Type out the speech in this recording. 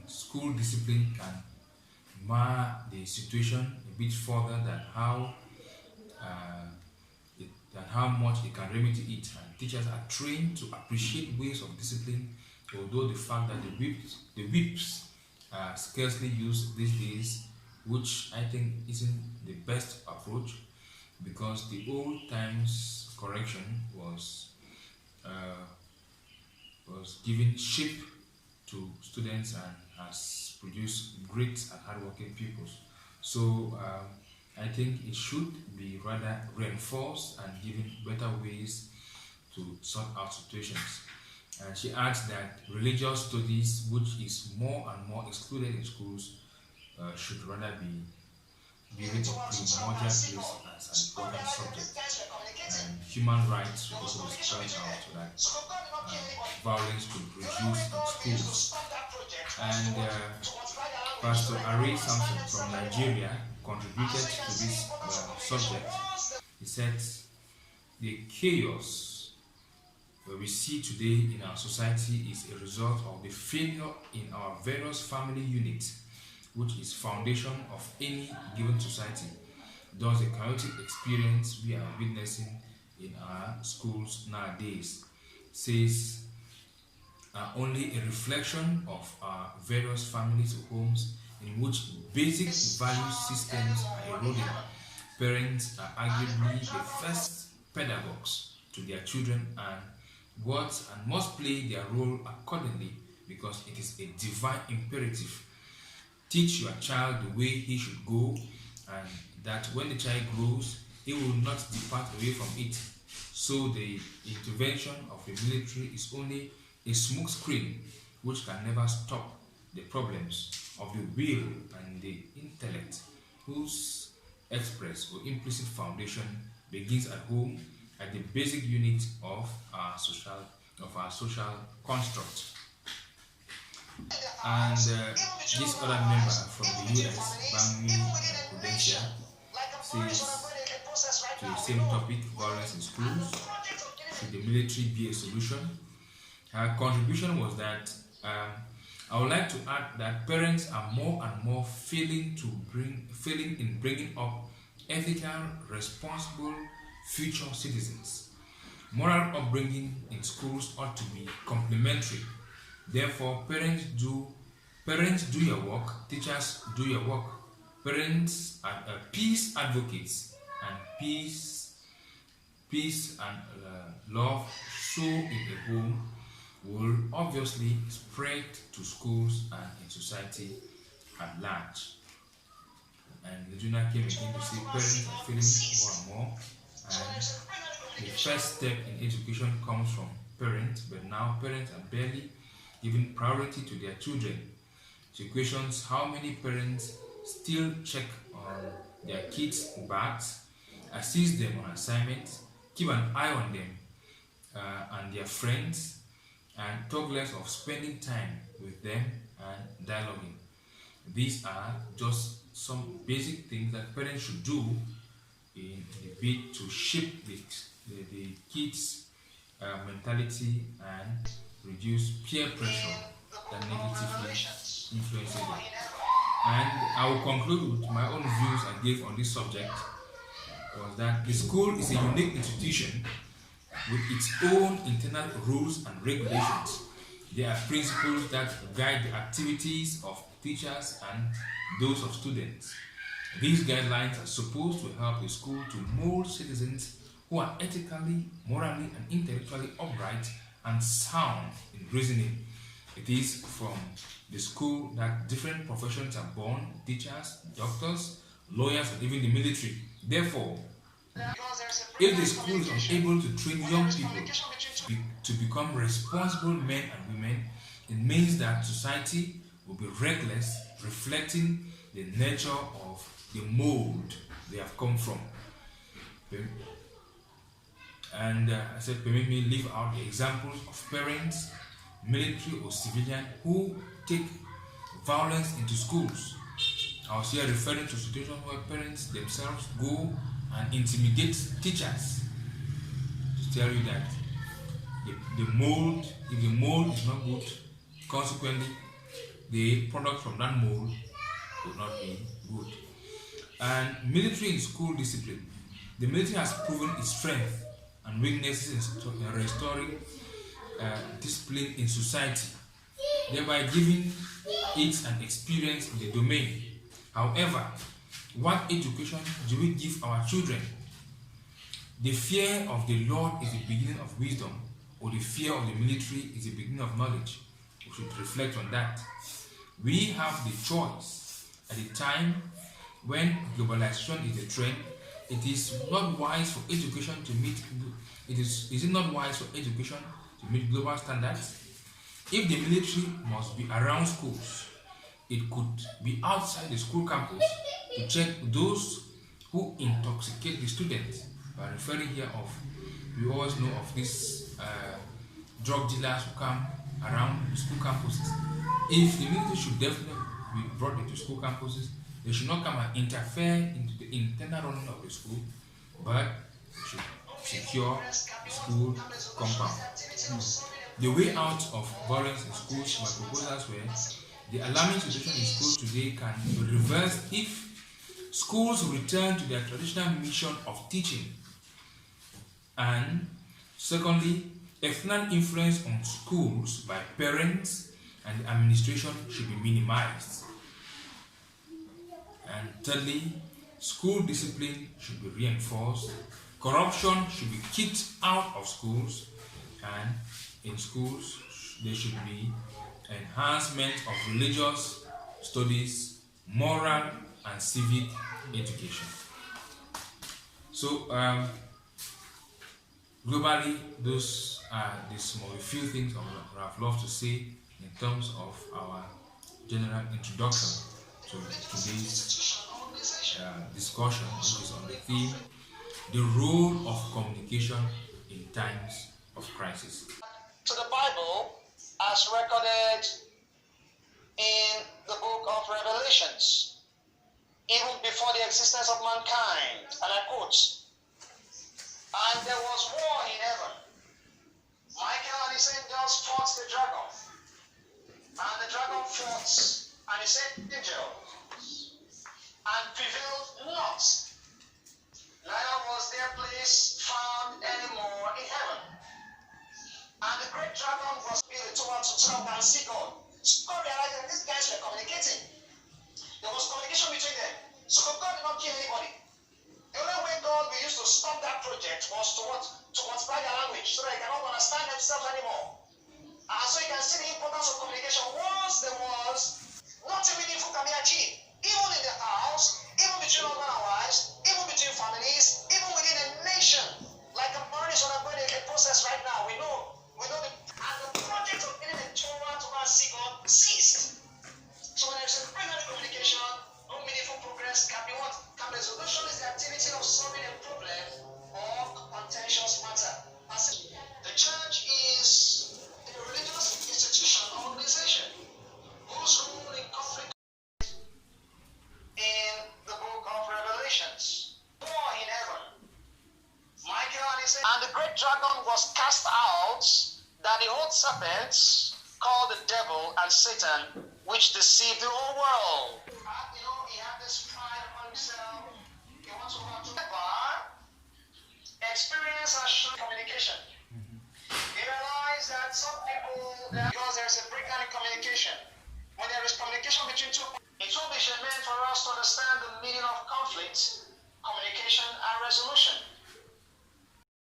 school discipline can mar the situation a bit further uh, than how much it can remedy it. And teachers are trained to appreciate ways of discipline, although the fact that the whips are scarcely used these days, which I think isn't the best approach, because the old times correction uh, was giving shape to students and has produced great and hardworking pupils. So I think it should be rather reinforced and given better ways to sort out situations. And she adds that religious studies, which is more and more excluded in schools, should rather be given a primordial place as an important subject. And human rights should also be spelled out so that violence could reduce in schools. And Pastor Ari Samson from Nigeria contributed to this subject. He said, the chaos we see today in our society is a result of the failure in our various family units, which is foundation of any given society. Thus, the chaotic experience we are witnessing in our schools nowadays says only a reflection of our various families or homes in which basic value systems are eroding. Parents are arguably the first pedagogues to their children and must play their role accordingly, because it is a divine imperative. Teach your child the way he should go, and that when the child grows, he will not depart away from it. So the intervention of the military is only a smoke screen which can never stop the problems of the will and the intellect, whose express or implicit foundation begins at home, at the basic unit of our social construct. And this other member from the US, Bangmi Prudential, says to the same topic, violence in schools, should the military be a solution? Her contribution was that I would like to add that parents are more and more failing in bringing up ethical, responsible future citizens. Moral upbringing in schools ought to be complementary. Therefore, parents do your work, teachers do your work. Parents are peace advocates, and peace and love sow in a home will obviously spread to schools and in society at large. And Lejuna came again to say parents are feeling more and more, and the first step in education comes from parents, but now parents are barely giving priority to their children. She questions how many parents still check on their kids' bags, assist them on assignments, keep an eye on them and their friends, and talk less of spending time with them and dialoguing. These are just some basic things that parents should do in the bid to shape the kids' mentality and reduce peer pressure that negatively influences them. And I will conclude with my own views I gave on this subject, was that the school is a unique institution with its own internal rules and regulations. There are principles that guide the activities of teachers and those of students. These guidelines are supposed to help the school to mold citizens who are ethically, morally, and intellectually upright and sound in reasoning. It is from the school that different professions are born: teachers, doctors, lawyers, and even the military. Therefore, if the school is unable to train young people to become responsible men and women, it means that society will be reckless, reflecting the nature of the mold they have come from. And I said, permit me leave out the examples of parents, military or civilian, who take violence into schools. I was here referring to situations where parents themselves go and intimidate teachers to tell you that if the mold is not good, consequently the product from that mold would not be good. And military in school discipline. The military has proven its strength and weaknesses in restoring discipline in society, thereby giving it an experience in the domain. However, what education do we give our children? The fear of the Lord is the beginning of wisdom, or the fear of the military is the beginning of knowledge. We should reflect on that. We have the choice. At the time when globalization is the trend, it is not wise for education to meet. Is it not wise for education to meet global standards? If the military must be around schools, it could be outside the school campus to check those who intoxicate the students. By referring here of, we always know of these drug dealers who come around the school campuses. If the military should definitely be brought into school campuses, they should not come and interfere into the internal running of the school, but should secure the school compound. The way out of violence in schools, my proposals were, the alarming situation in schools today can be reversed if schools return to their traditional mission of teaching. And secondly, external influence on schools by parents and the administration should be minimized. And thirdly, school discipline should be reinforced. Corruption should be kicked out of schools, and in schools there should be enhancement of religious studies, moral and civic education. So globally, those are the few things I would have loved to say in terms of our general introduction to today's discussion, which is on the theme, the role of communication in times of crisis. To the Bible as recorded in the book of Revelations, even before the existence of mankind, and I quote, "And there was war in heaven. Michael and his angels fought the dragon, and the dragon fought and his angels, and prevailed not. Neither was their place found anymore in heaven. And the great dragon was built towards to trump and see God." So God realized that these guys were communicating. There was communication between them. So God did not kill anybody. The only way God will use to stop that project was to multiply their language so that they cannot understand themselves anymore. And so you can see the importance of communication. Once there was, nothing meaningful can be achieved. Even in the house, even between husband and wives, even between families, even within a nation. Like a marriage is undergoing a process right now. We know the project of getting the Torah to see God ceased. So when there's a primary communication, no meaningful progress can be what? Can resolution is the activity of solving a problem or contentious matter. The church is a religious institution or organization whose role in conflict in the book of Revelations. War in heaven. Michael and the great dragon was cast out, that the old serpent called the devil and Satan, which deceived the whole world. He had this pride upon himself. He wants to go to the bar. Experience has shown communication. He realized that some people, because there's a breakdown in communication, when there is communication between two people, it will be germane for us to understand the meaning of conflict, communication, and resolution.